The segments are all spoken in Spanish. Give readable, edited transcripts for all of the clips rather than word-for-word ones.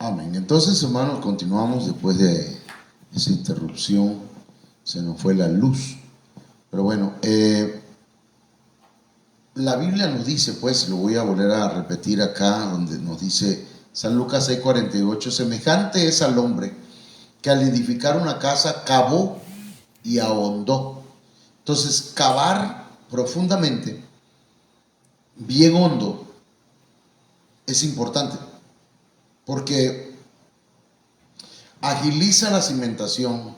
Amén. Entonces, hermanos, continuamos después de esa interrupción. Se nos fue la luz. Pero bueno, la Biblia nos dice, pues, lo voy a volver a repetir acá, donde nos dice San Lucas 6:48, semejante es al hombre que al edificar una casa cavó y ahondó. Entonces, cavar profundamente, bien hondo, es importante, porque agiliza la cimentación,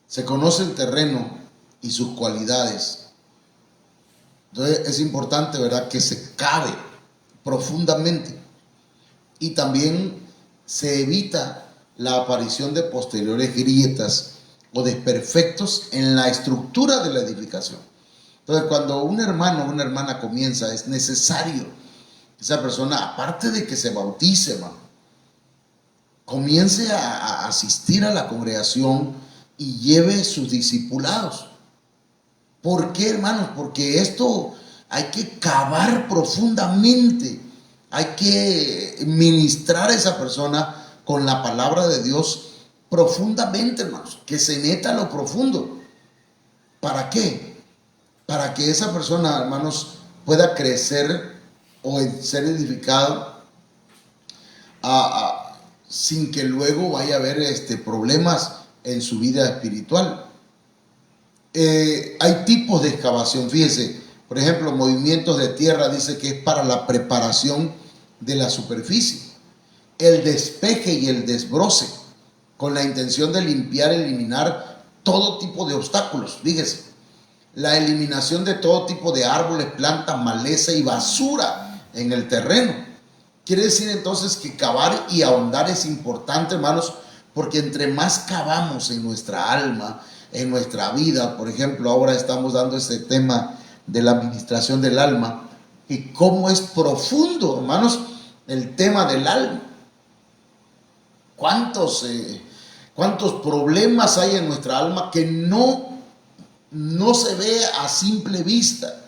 se conoce el terreno y sus cualidades. Entonces es importante, ¿verdad?, que se cave profundamente, y también se evita la aparición de posteriores grietas o desperfectos en la estructura de la edificación. Entonces, cuando un hermano o una hermana comienza, es necesario que esa persona, aparte de que se bautice, hermano, comience a asistir a la congregación y lleve sus discipulados. ¿Por qué, hermanos? Porque esto hay que cavar profundamente, hay que ministrar a esa persona con la palabra de Dios profundamente, hermanos, que se meta a lo profundo. ¿Para qué? Para que esa persona, hermanos, pueda crecer o ser edificado sin que luego vaya a haber problemas en su vida espiritual. Hay tipos de excavación, fíjese, por ejemplo, movimientos de tierra, dice que es para la preparación de la superficie, el despeje y el desbroce, con la intención de limpiar, eliminar todo tipo de obstáculos, fíjese, la eliminación de todo tipo de árboles, plantas, maleza y basura en el terreno. Quiere decir entonces que cavar y ahondar es importante, hermanos, porque entre más cavamos en nuestra alma, en nuestra vida, por ejemplo, ahora estamos dando este tema de la administración del alma, y cómo es profundo, hermanos, el tema del alma. ¿Cuántos problemas hay en nuestra alma que no se ve a simple vista?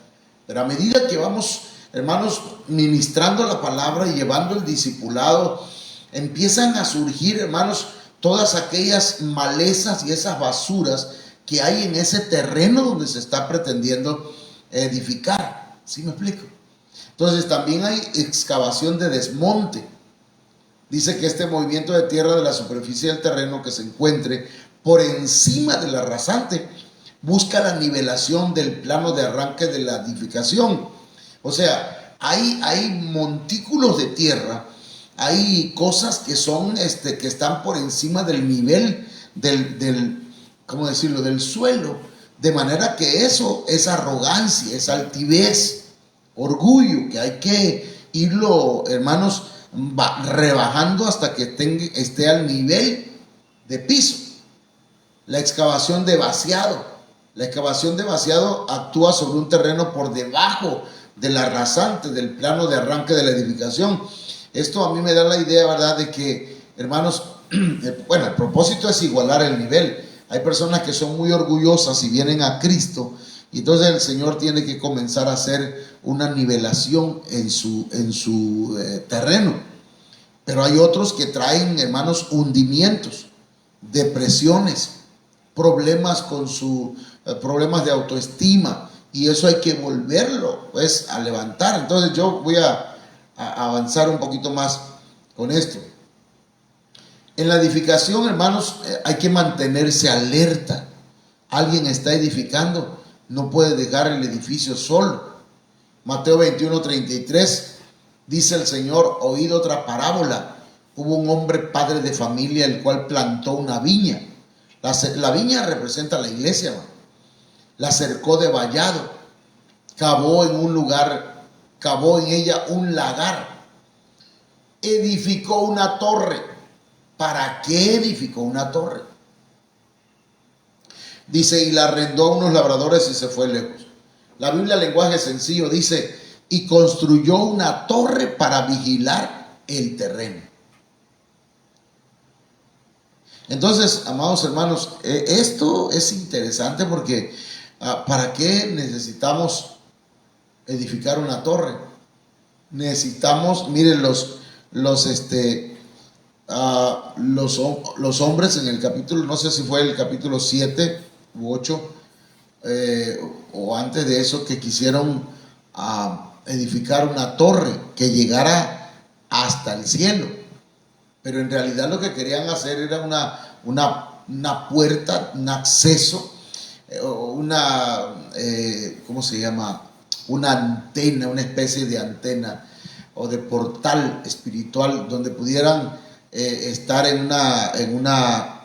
Pero a medida que vamos, hermanos, ministrando la palabra y llevando el discipulado, empiezan a surgir, hermanos, todas aquellas malezas y esas basuras que hay en ese terreno donde se está pretendiendo edificar. ¿Sí me explico? Entonces también hay excavación de desmonte. Dice que este movimiento de tierra de la superficie del terreno que se encuentre por encima de la rasante busca la nivelación del plano de arranque de la edificación. O sea, hay montículos de tierra, hay cosas que son que están por encima del nivel ¿cómo decirlo?, del suelo, de manera que eso es arrogancia, es altivez, orgullo, que hay que irlo, hermanos, rebajando hasta que esté al nivel de piso. La excavación de vaciado. La excavación de vaciado actúa sobre un terreno por debajo de la rasante, del plano de arranque de la edificación. Esto a mí me da la idea, ¿verdad?, de que, hermanos, bueno, el propósito es igualar el nivel. Hay personas que son muy orgullosas y vienen a Cristo, y entonces el Señor tiene que comenzar a hacer una nivelación en su terreno. Pero hay otros que traen, hermanos, hundimientos, depresiones, problemas problemas de autoestima, y eso hay que volverlo, pues, a levantar. Entonces yo voy a avanzar un poquito más con esto. En la edificación, hermanos, hay que mantenerse alerta. Alguien está edificando, no puede dejar el edificio solo. Mateo 21:33 dice el Señor: oíd otra parábola. Hubo un hombre padre de familia, el cual plantó una viña. La viña representa la iglesia, hermano. La cercó de vallado, cavó en ella un lagar, edificó una torre. ¿Para qué edificó una torre? Dice, y la arrendó a unos labradores y se fue lejos. La Biblia, lenguaje sencillo, dice, y construyó una torre para vigilar el terreno. Entonces, amados hermanos, esto es interesante porque ¿para qué necesitamos edificar una torre? Necesitamos, miren, los hombres en el capítulo, no sé si fue el capítulo 7 u 8, o antes de eso, que quisieron edificar una torre que llegara hasta el cielo, pero en realidad lo que querían hacer era una puerta, un acceso, ¿cómo se llama? Una antena, una especie de antena o de portal espiritual donde pudieran estar en una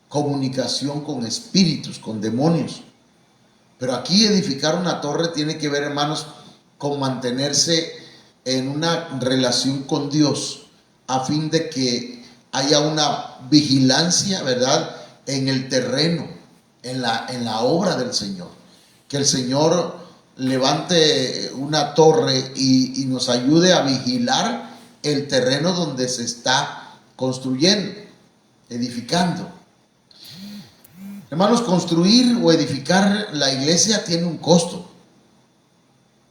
comunicación con espíritus, con demonios. Pero aquí edificar una torre tiene que ver, hermanos, con mantenerse en una relación con Dios, a fin de que haya una vigilancia, ¿verdad?, en el terreno, en la obra del Señor. Que el Señor levante una torre y nos ayude a vigilar el terreno donde se está construyendo, edificando. Hermanos, construir o edificar la iglesia tiene un costo.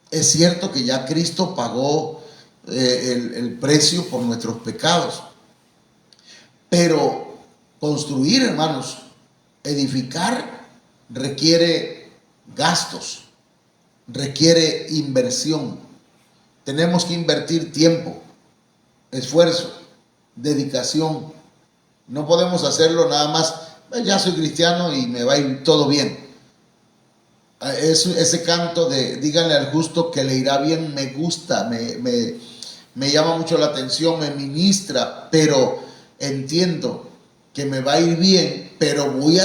Es cierto que ya Cristo pagó el precio por nuestros pecados, pero construir, hermanos, edificar requiere gastos, requiere inversión. Tenemos que invertir tiempo, esfuerzo, dedicación. No podemos hacerlo nada más, ya soy cristiano y me va a ir todo bien. Ese canto de díganle al justo que le irá bien me gusta, me llama mucho la atención, me ministra, pero entiendo que me va a ir bien, pero voy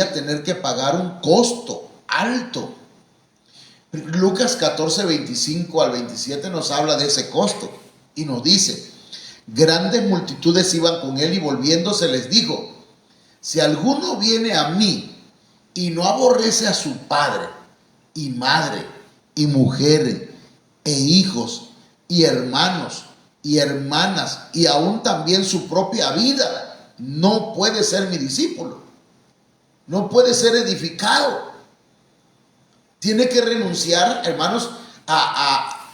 a tener que pagar un costo alto. Lucas 14, 25 al 27 nos habla de ese costo y nos dice: grandes multitudes iban con él y volviéndose les dijo: si alguno viene a mí y no aborrece a su padre y madre y mujer e hijos y hermanos y hermanas y aún también su propia vida, no puede ser mi discípulo, no puede ser edificado. Tiene que renunciar, hermanos, a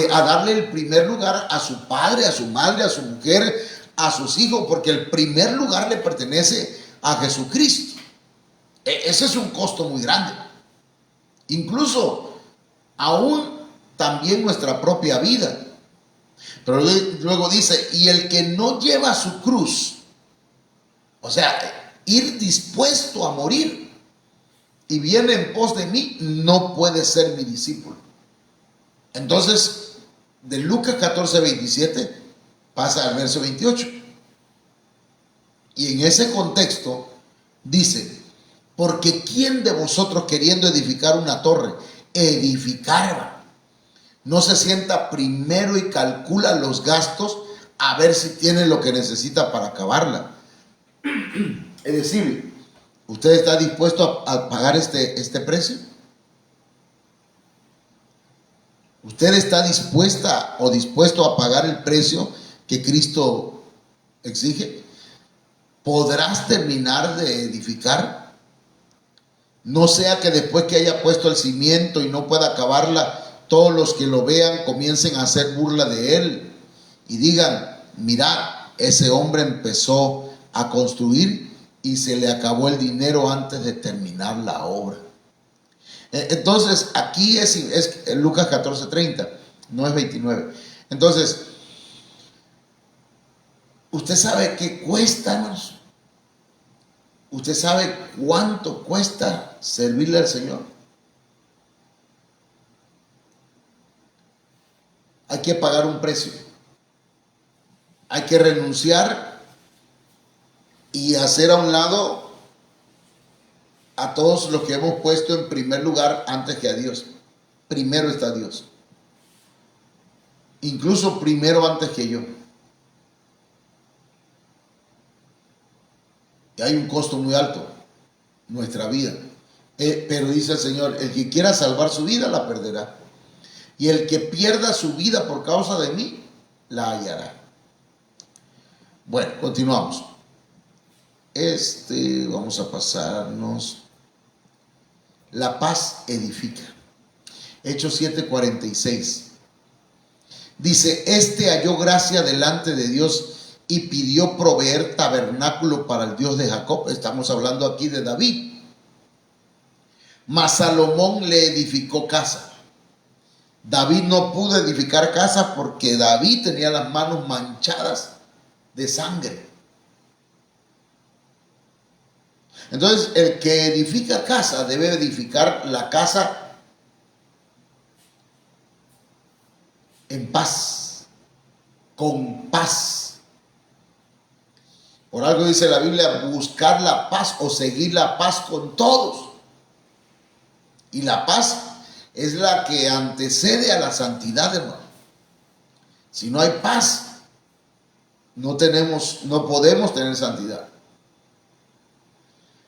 darle el primer lugar a su padre, a su madre, a su mujer, a sus hijos, porque el primer lugar le pertenece a Jesucristo. Ese es un costo muy grande. Incluso aún también nuestra propia vida. Pero luego dice: y el que no lleva su cruz, o sea, ir dispuesto a morir, y viene en pos de mí, no puede ser mi discípulo. Entonces, de Lucas 14, 27 pasa al verso 28. Y en ese contexto dice: porque ¿quién de vosotros, queriendo edificar una torre, no se sienta primero y calcula los gastos a ver si tiene lo que necesita para acabarla? Es decir, ¿usted está dispuesto a pagar este precio? ¿Usted está dispuesta o dispuesto a pagar el precio que Cristo exige? ¿Podrás terminar de edificar? No sea que después que haya puesto el cimiento y no pueda acabarla, todos los que lo vean comiencen a hacer burla de él y digan: mirad, ese hombre empezó a construir y se le acabó el dinero antes de terminar la obra. Entonces, aquí es Lucas 14:30, no es 29. Entonces, ¿usted sabe qué cuesta, hermanos? ¿Usted sabe cuánto cuesta servirle al Señor? Hay que pagar un precio. Hay que renunciar y hacer a un lado a todos los que hemos puesto en primer lugar antes que a Dios. Primero está Dios. Incluso primero antes que yo. Y hay un costo muy alto, nuestra vida. Pero dice el Señor: el que quiera salvar su vida la perderá. Y el que pierda su vida por causa de mí, la hallará. Bueno, continuamos. Vamos a pasarnos. La paz edifica. Hechos 7:46. Dice: halló gracia delante de Dios y pidió proveer tabernáculo para el Dios de Jacob. Estamos hablando aquí de David. Mas Salomón le edificó casa. David no pudo edificar casa porque David tenía las manos manchadas de sangre. Entonces, el que edifica casa debe edificar la casa en paz, con paz. Por algo dice la Biblia, buscar la paz o seguir la paz con todos. Y la paz es la que antecede a la santidad, hermano. Si no hay paz, no podemos tener santidad.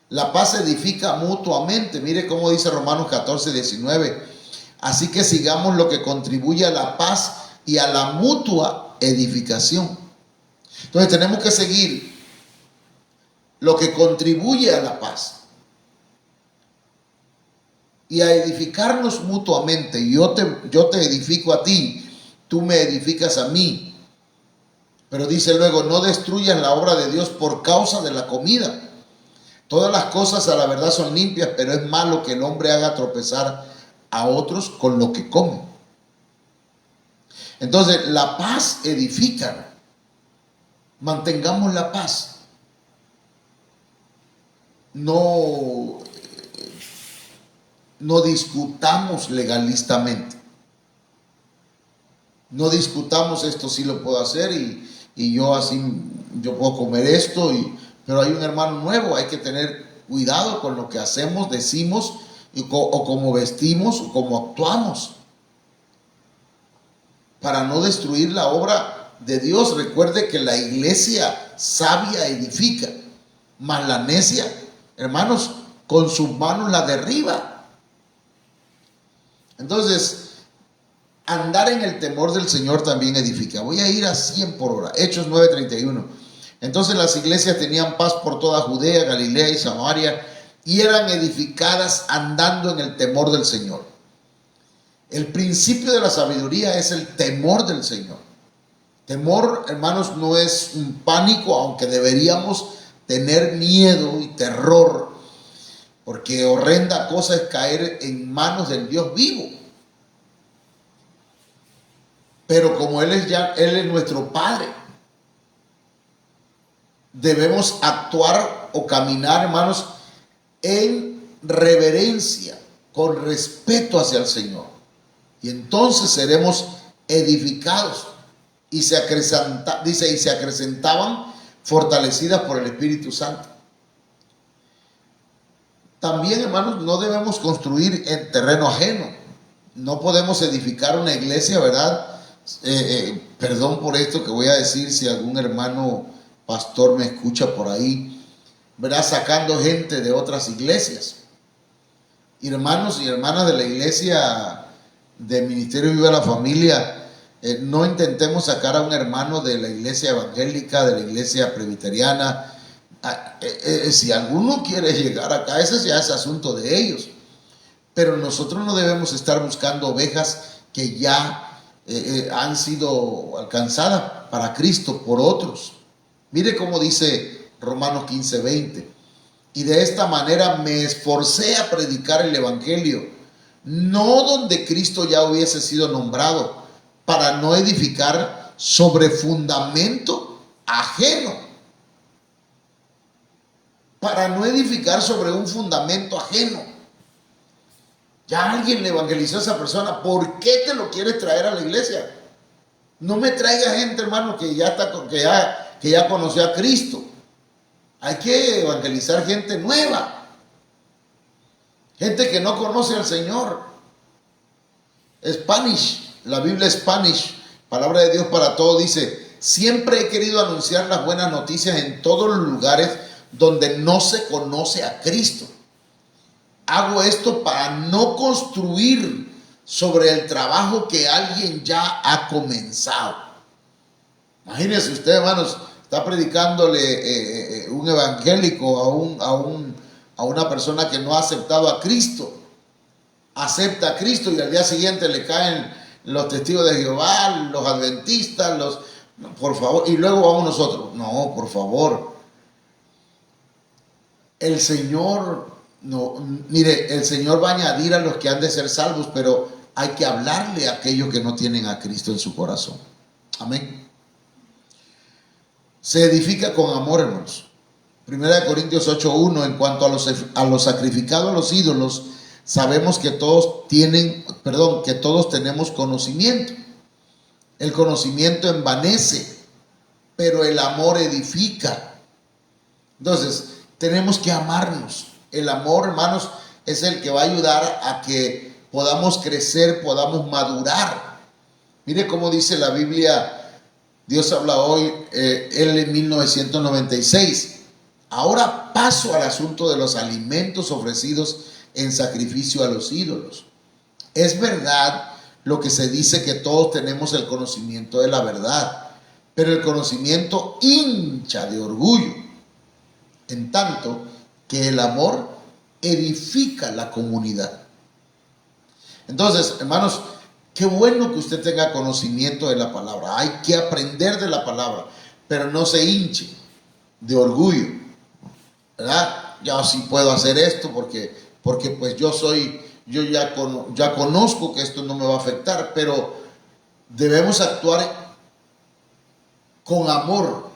La paz se edifica mutuamente. Mire cómo dice Romanos 14, 19. Así que sigamos lo que contribuye a la paz y a la mutua edificación. Entonces tenemos que seguir lo que contribuye a la paz y a edificarnos mutuamente. Yo te edifico a ti, tú me edificas a mí. Pero dice luego, no destruyas la obra de Dios por causa de la comida. Todas las cosas a la verdad son limpias, pero es malo que el hombre haga tropezar a otros con lo que come. Entonces, la paz edifica. Mantengamos la paz. No discutamos legalistamente. No discutamos esto sí lo puedo hacer y yo puedo comer esto, pero hay un hermano nuevo, hay que tener cuidado con lo que hacemos, decimos, o cómo vestimos, o cómo actuamos, para no destruir la obra de Dios. Recuerde que la iglesia sabia edifica, mas la necia, hermanos, con sus manos la derriba. Entonces, andar en el temor del Señor también edifica. Voy a ir a 100 por hora. Hechos 9:31. Entonces las iglesias tenían paz por toda Judea, Galilea y Samaria, y eran edificadas andando en el temor del Señor. El principio de la sabiduría es el temor del Señor. Temor, hermanos, no es un pánico, aunque deberíamos tener miedo y terror, porque horrenda cosa es caer en manos del Dios vivo. Pero como Él es nuestro Padre, debemos actuar o caminar, hermanos, en reverencia, con respeto hacia el Señor. Y entonces seremos edificados y se acrecentaban fortalecidas por el Espíritu Santo. También, hermanos, no debemos construir en terreno ajeno. No podemos edificar una iglesia, ¿verdad? Perdón por esto que voy a decir, si algún hermano pastor me escucha por ahí, ¿verdad? Sacando gente de otras iglesias. Hermanos y hermanas de la iglesia del Ministerio Viva la Familia, no intentemos sacar a un hermano de la iglesia evangélica, de la iglesia presbiteriana. Si alguno quiere llegar acá, ese ya es asunto de ellos. Pero nosotros no debemos estar buscando ovejas que ya han sido alcanzadas para Cristo por otros. Mire cómo dice Romanos 15:20. Y de esta manera me esforcé a predicar el evangelio, no donde Cristo ya hubiese sido nombrado, para no edificar sobre fundamento ajeno. Para no edificar sobre un fundamento ajeno. Ya alguien le evangelizó a esa persona. ¿Por qué te lo quieres traer a la iglesia? No me traiga gente, hermano, que ya conoció a Cristo. Hay que evangelizar gente nueva. Gente que no conoce al Señor. Spanish, la Biblia Spanish, palabra de Dios para todos, dice: siempre he querido anunciar las buenas noticias en todos los lugares donde no se conoce a Cristo. Hago esto para no construir sobre el trabajo que alguien ya ha comenzado. Imagínense usted, hermanos, está predicándole un evangélico a una persona que no ha aceptado a Cristo. Acepta a Cristo y al día siguiente le caen los testigos de Jehová, los adventistas, No, por favor, y luego vamos nosotros. No, por favor. El Señor, no, mire, el Señor va a añadir a los que han de ser salvos, pero hay que hablarle a aquellos que no tienen a Cristo en su corazón. Amén. Se edifica con amor, hermanos. Primera de Corintios 8:1, en cuanto a los sacrificados a los ídolos, sabemos que todos tenemos conocimiento. El conocimiento envanece, pero el amor edifica. Entonces, tenemos que amarnos. El amor, hermanos, es el que va a ayudar a que podamos crecer, podamos madurar. Mire cómo dice la Biblia, Dios habla hoy, él en 1996. Ahora paso al asunto de los alimentos ofrecidos en sacrificio a los ídolos. Es verdad lo que se dice, que todos tenemos el conocimiento de la verdad, pero el conocimiento hincha de orgullo, en tanto que el amor edifica la comunidad. Entonces, hermanos, qué bueno que usted tenga conocimiento de la palabra. Hay que aprender de la palabra, pero no se hinche de orgullo, ¿verdad? Yo sí puedo hacer esto porque pues yo ya conozco que esto no me va a afectar, pero debemos actuar con amor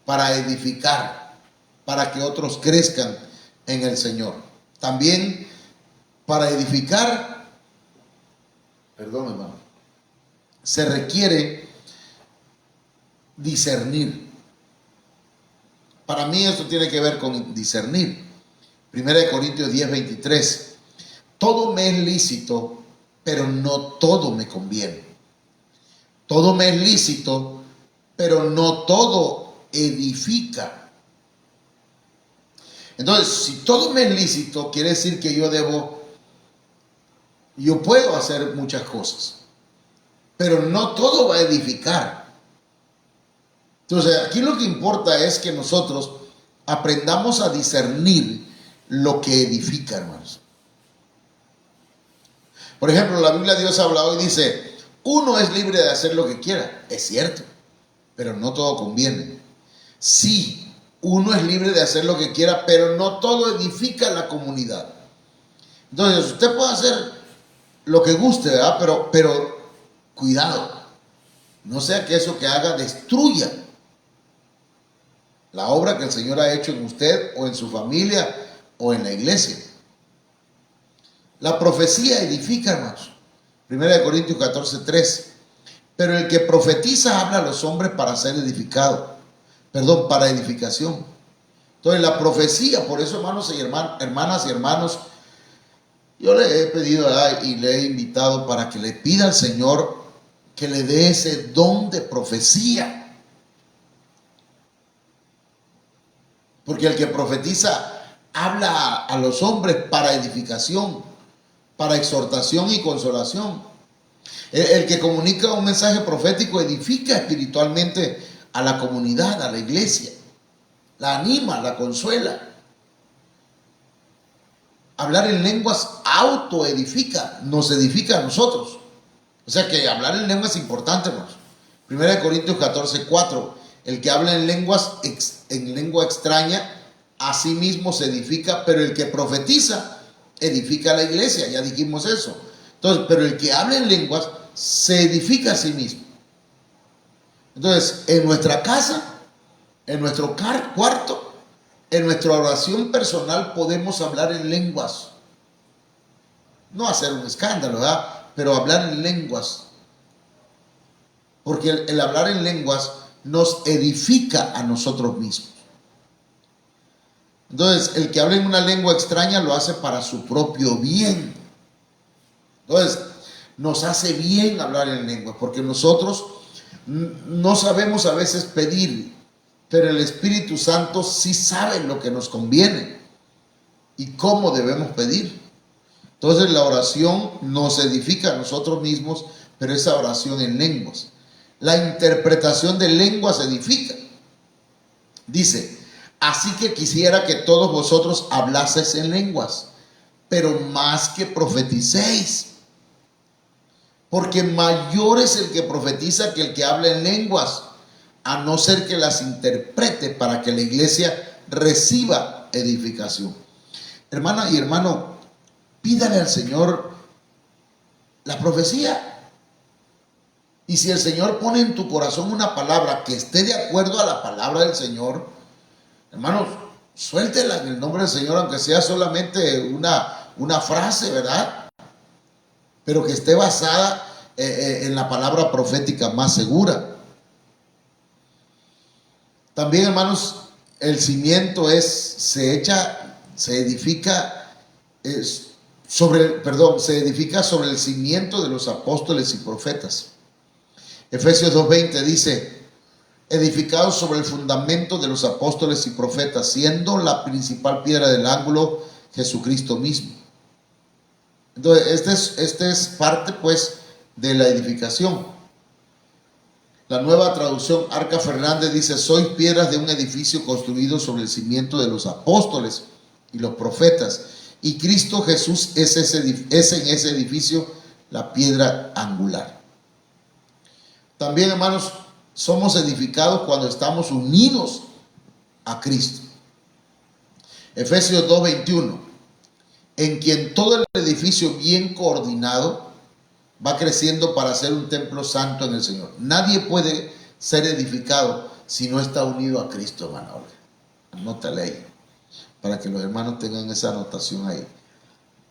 para edificar, para que otros crezcan en el Señor. También para edificar, perdón, hermano, se requiere discernir. Para mí esto tiene que ver con discernir. Primera de Corintios 10:23. Todo me es lícito, pero no todo me conviene. Todo me es lícito, pero no todo edifica. Entonces, si todo me es lícito, quiere decir que yo puedo hacer muchas cosas, pero no todo va a edificar. Entonces, aquí lo que importa es que nosotros aprendamos a discernir lo que edifica, hermanos. Por ejemplo, la Biblia, Dios habla hoy, dice, uno es libre de hacer lo que quiera. Es cierto, pero no todo conviene. Sí, uno es libre de hacer lo que quiera, pero no todo edifica la comunidad. Entonces, usted puede hacer lo que guste, ¿verdad? Pero cuidado, no sea que eso que haga destruya la obra que el Señor ha hecho en usted o en su familia o en la iglesia. La profecía edifica, hermanos. Primera de Corintios 14:3. Pero el que profetiza habla a los hombres para ser edificado. Para edificación. Entonces la profecía, por eso, hermanos y hermanas y hermanos, yo le he pedido y le he invitado para que le pida al Señor que le dé ese don de profecía. Porque el que profetiza habla a los hombres para edificación, para exhortación y consolación. El que comunica un mensaje profético edifica espiritualmente a la comunidad, a la iglesia. La anima, la consuela. Hablar en lenguas autoedifica, nos edifica a nosotros. O sea que hablar en lenguas es importante, hermanos. Primera de Corintios 14:4. El que habla en lengua extraña, a sí mismo se edifica, pero el que profetiza edifica a la iglesia, ya dijimos eso. Entonces, pero el que habla en lenguas se edifica a sí mismo. Entonces, en nuestra casa, en nuestro cuarto, en nuestra oración personal podemos hablar en lenguas. No hacer un escándalo, ¿verdad? Pero hablar en lenguas. Porque el hablar en lenguas nos edifica a nosotros mismos. Entonces, el que habla en una lengua extraña lo hace para su propio bien. Entonces, nos hace bien hablar en lenguas, porque nosotros no sabemos a veces pedir, pero el Espíritu Santo sí sabe lo que nos conviene y cómo debemos pedir. Entonces, la oración nos edifica a nosotros mismos, pero esa oración en lenguas. La interpretación de lenguas edifica. Dice, así que quisiera que todos vosotros hablaseis en lenguas, pero más que profeticéis. Porque mayor es el que profetiza que el que habla en lenguas, a no ser que las interprete para que la iglesia reciba edificación. Hermana y hermano, pídale al Señor la profecía. Y si el Señor pone en tu corazón una palabra que esté de acuerdo a la palabra del Señor, hermanos, suéltela en el nombre del Señor, aunque sea solamente una frase, ¿verdad? Pero que esté basada en la palabra profética más segura. También, hermanos, el cimiento se edifica sobre el cimiento de los apóstoles y profetas. Efesios 2:20 dice: edificados sobre el fundamento de los apóstoles y profetas, siendo la principal piedra del ángulo Jesucristo mismo. Entonces, este es parte pues de la edificación. La Nueva Traducción Arca Fernández dice: sois piedras de un edificio construido sobre el cimiento de los apóstoles y los profetas, y Cristo Jesús es en ese edificio la piedra angular. También, hermanos, somos edificados cuando estamos unidos a Cristo. Efesios 2:21: en quien todo el edificio bien coordinado va creciendo para ser un templo santo en el Señor. Nadie puede ser edificado si no está unido a Cristo, hermano. Anótale ahí, para que los hermanos tengan esa anotación ahí.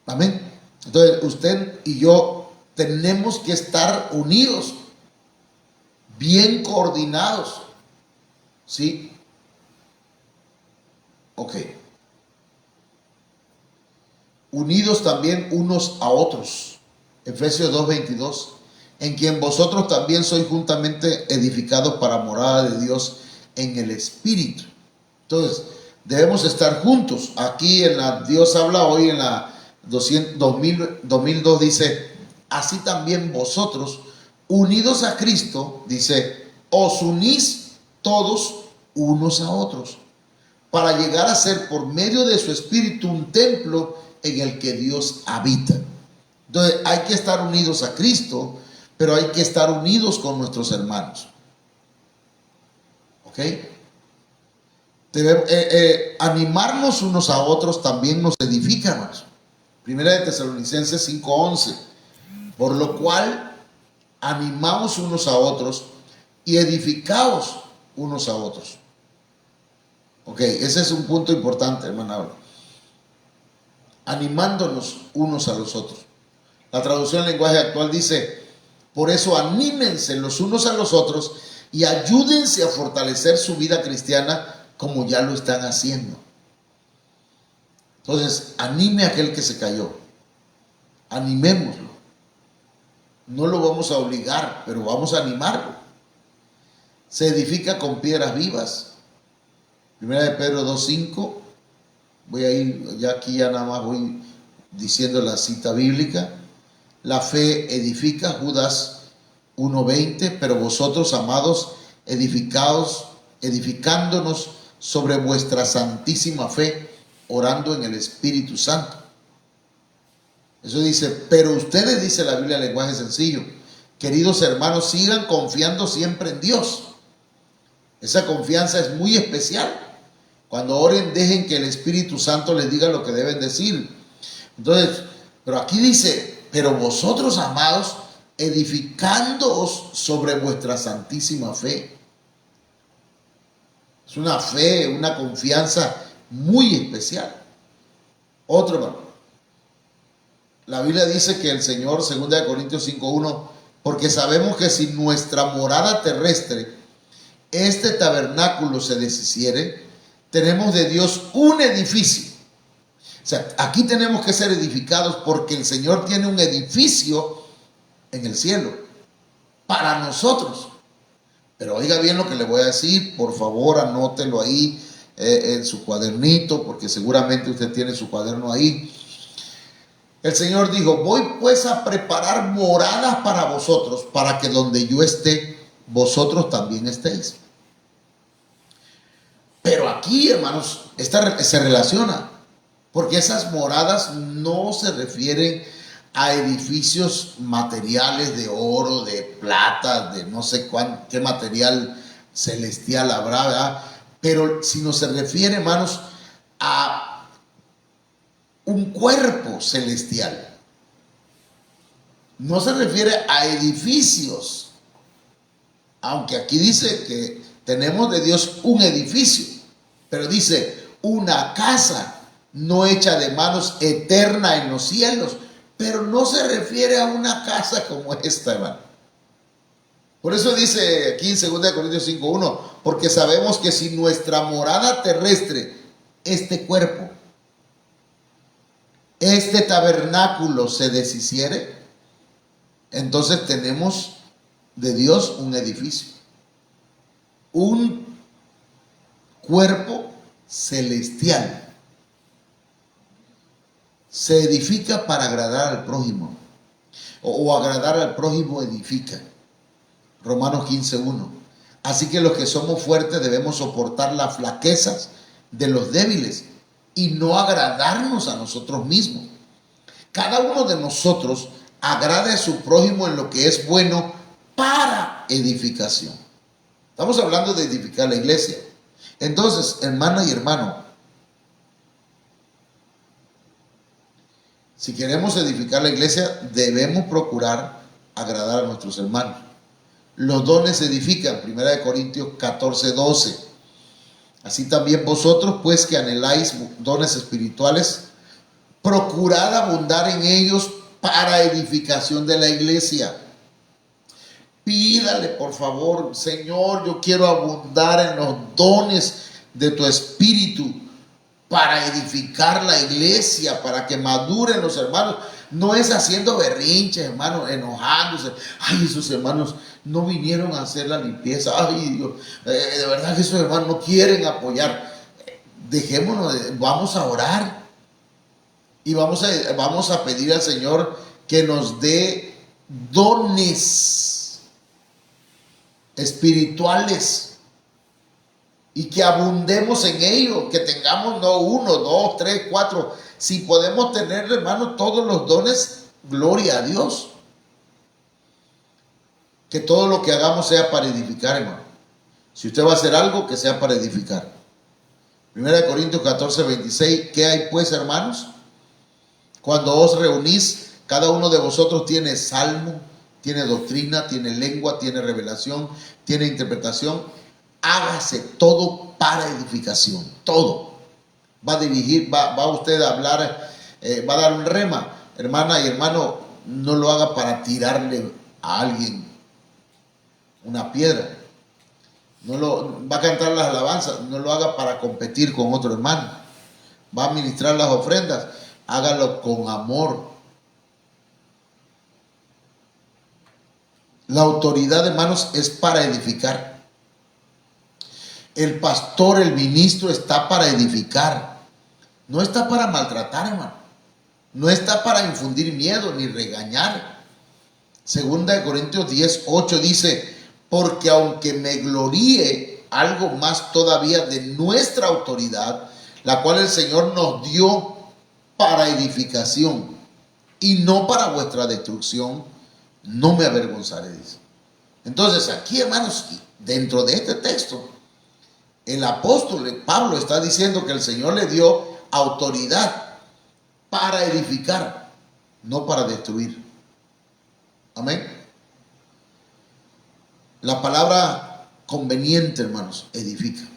Amén. Entonces, usted y yo tenemos que estar unidos, bien coordinados. ¿Sí? Ok. Unidos también unos a otros. Efesios 2:22: en quien vosotros también sois juntamente edificados para morada de Dios en el Espíritu. Entonces, debemos estar juntos. Aquí en la Dios habla hoy en la 2002 dice: así también vosotros, unidos a Cristo, dice, os unís todos unos a otros, para llegar a ser por medio de su Espíritu un templo en el que Dios habita. Entonces hay que estar unidos a Cristo, pero hay que estar unidos con nuestros hermanos. ¿Ok? Debemos, animarnos unos a otros también nos edifica, hermanos. Primera de Tesalonicenses 5:11: por lo cual animaos unos a otros y edificaos unos a otros. Ok, ese es un punto importante, hermano. Animándonos unos a los otros. La traducción en lenguaje actual dice: por eso anímense los unos a los otros y ayúdense a fortalecer su vida cristiana como ya lo están haciendo. Entonces, anime a aquel que se cayó. Animémoslo. No lo vamos a obligar, pero vamos a animarlo. Se edifica con piedras vivas. Primera de Pedro 2:5. Voy a ir, ya aquí ya nada más voy diciendo la cita bíblica. La fe edifica, Judas 1:20, pero vosotros, amados, edificándonos sobre vuestra santísima fe, orando en el Espíritu Santo. Eso dice, pero ustedes, dice la Biblia en lenguaje sencillo, queridos hermanos, sigan confiando siempre en Dios. Esa confianza es muy especial. Cuando oren, dejen que el Espíritu Santo les diga lo que deben decir. Entonces, pero aquí dice, pero vosotros, amados, edificándoos sobre vuestra santísima fe. Es una fe, una confianza muy especial. Otro, hermano. La Biblia dice que el Señor, 2 Corintios 5:1, porque sabemos que si nuestra morada terrestre, este tabernáculo, se deshiciere, tenemos de Dios un edificio. O sea, aquí tenemos que ser edificados porque el Señor tiene un edificio en el cielo para nosotros. Pero oiga bien lo que le voy a decir, por favor, anótelo ahí en su cuadernito, porque seguramente usted tiene su cuaderno ahí. El Señor dijo, voy pues a preparar moradas para vosotros, para que donde yo esté, vosotros también estéis. Pero aquí, hermanos, se relaciona, porque esas moradas no se refieren a edificios materiales de oro, de plata, de no sé qué material celestial habrá, ¿verdad? Pero si no se refiere, hermanos, a un cuerpo celestial, no se refiere a edificios, aunque aquí dice que tenemos de Dios un edificio, pero dice una casa no hecha de manos, eterna en los cielos, pero no se refiere a una casa como esta, hermano. Por eso dice aquí en 2 Corintios 5:1, porque sabemos que si nuestra morada terrestre, este cuerpo, este tabernáculo se deshiciere, entonces tenemos de Dios un edificio, un cuerpo celestial. Se edifica para agradar al prójimo, o agradar al prójimo edifica. Romanos 15:1. Así que los que somos fuertes debemos soportar las flaquezas de los débiles y no agradarnos a nosotros mismos. Cada uno de nosotros agrade a su prójimo en lo que es bueno para edificación. Estamos hablando de edificar la iglesia. Entonces, hermana y hermano, si queremos edificar la iglesia, debemos procurar agradar a nuestros hermanos. Los dones edifican, 1 Corintios 14:12. Así también vosotros, pues que anheláis dones espirituales, procurad abundar en ellos para edificación de la iglesia. Pídale, por favor, Señor, yo quiero abundar en los dones de tu espíritu para edificar la iglesia, para que maduren los hermanos. No es haciendo berrinches, hermanos, enojándose. Ay, esos hermanos no vinieron a hacer la limpieza. Ay, Dios, de verdad que esos hermanos no quieren apoyar. Dejémonos, vamos a orar y vamos a pedir al Señor que nos dé dones espirituales y que abundemos en ello, que tengamos no 1, 2, 3, 4. Si podemos tener, hermanos, todos los dones, gloria a Dios. Que todo lo que hagamos sea para edificar, hermano. Si usted va a hacer algo, que sea para edificar. 1 Corintios 14:26. ¿Qué hay pues, hermanos? Cuando os reunís, cada uno de vosotros tiene salmo, tiene doctrina, tiene lengua, tiene revelación, tiene interpretación. Hágase todo para edificación, todo. Va a dirigir, va usted a hablar, va a dar un rema. Hermana y hermano, no lo haga para tirarle a alguien una piedra. Va a cantar las alabanzas, no lo haga para competir con otro hermano. Va a ministrar las ofrendas, hágalo con amor. La autoridad, hermanos, es para edificar. El pastor, el ministro está para edificar. No está para maltratar, hermano. No está para infundir miedo ni regañar. 2 Corintios 10:8 dice, porque aunque me gloríe algo más todavía de nuestra autoridad, la cual el Señor nos dio para edificación y no para vuestra destrucción, no me avergonzaré, dice. Entonces aquí, hermanos, dentro de este texto, el apóstol Pablo está diciendo que el Señor le dio autoridad para edificar, no para destruir. Amén. La palabra conveniente, hermanos, edifica.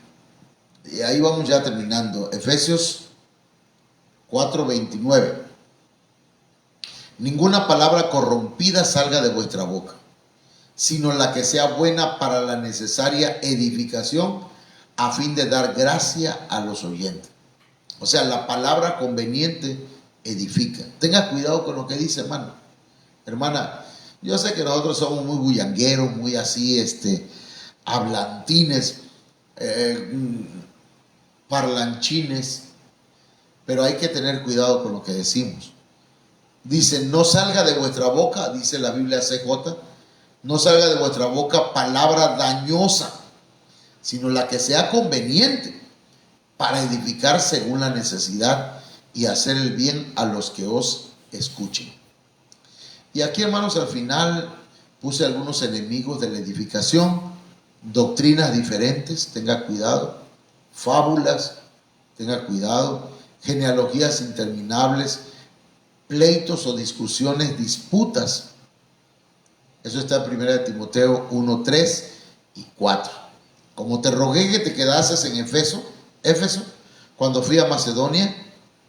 Y ahí vamos ya terminando. Efesios 4:29. Ninguna palabra corrompida salga de vuestra boca, sino la que sea buena para la necesaria edificación, a fin de dar gracia a los oyentes. O sea, la palabra conveniente edifica. Tenga cuidado con lo que dice, hermano. Hermana, yo sé que nosotros somos muy bullangueros, muy así, hablantines, parlanchines, pero hay que tener cuidado con lo que decimos. Dice, no salga de vuestra boca, dice la Biblia CJ, no salga de vuestra boca palabra dañosa, sino la que sea conveniente para edificar según la necesidad y hacer el bien a los que os escuchen. Y aquí, hermanos, al final puse algunos enemigos de la edificación. doctrinas diferentes, tenga cuidado, fábulas, tenga cuidado, genealogías interminables, pleitos o discusiones, disputas. Eso está en 1 Timoteo 1, 3 y 4. Como te rogué que te quedases en Éfeso, cuando fui a Macedonia,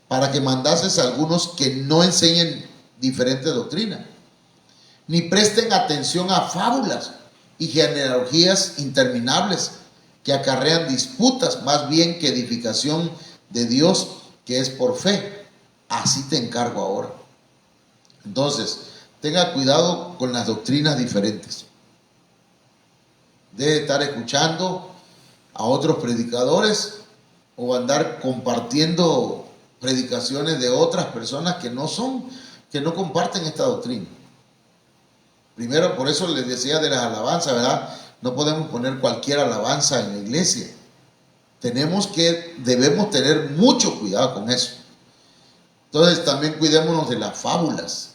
para que mandases a algunos que no enseñen diferente doctrina, ni presten atención a fábulas y genealogías interminables que acarrean disputas, más bien que edificación de Dios, que es por fe. Así te encargo ahora. Entonces, tenga cuidado con las doctrinas diferentes. Debe estar escuchando a otros predicadores o andar compartiendo predicaciones de otras personas que no comparten esta doctrina. Primero, por eso les decía de las alabanzas, ¿verdad? No podemos poner cualquier alabanza en la iglesia. Debemos tener mucho cuidado con eso. Entonces también cuidémonos de las fábulas,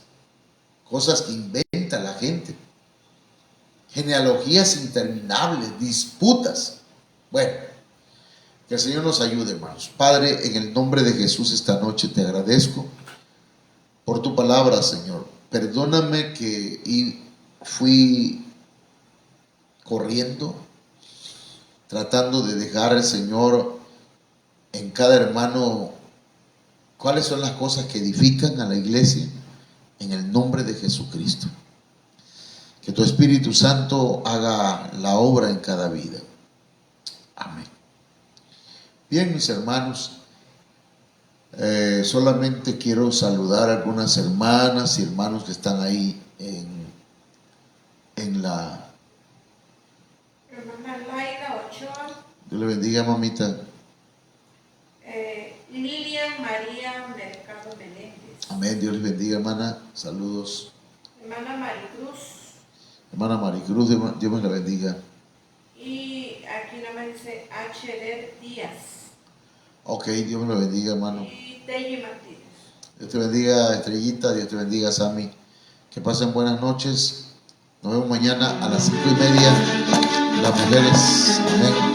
cosas que inventa la gente, genealogías interminables, disputas. Bueno, que el Señor nos ayude, hermanos. Padre, en el nombre de Jesús esta noche te agradezco por tu palabra, Señor. Perdóname que fui corriendo, tratando de dejar al Señor en cada hermano cuáles son las cosas que edifican a la iglesia, en el nombre de Jesucristo. Que tu Espíritu Santo haga la obra en cada vida. Amén. Bien, mis hermanos, solamente quiero saludar a algunas hermanas y hermanos que están ahí en la... Hermana Laida Ochoa. Dios le bendiga, mamita. Lilian María Mercado Meléndez. Amén, Dios les bendiga, hermana. Saludos. Hermana Maricruz. Hermana Maricruz, Dios me la bendiga. Y aquí nada más dice H.D. Díaz. Ok, Dios me la bendiga, hermano. Y Teji Martínez. Dios te bendiga, Estrellita. Dios te bendiga, Sammy. Que pasen buenas noches. Nos vemos mañana a las 5:30. Las mujeres. Amén.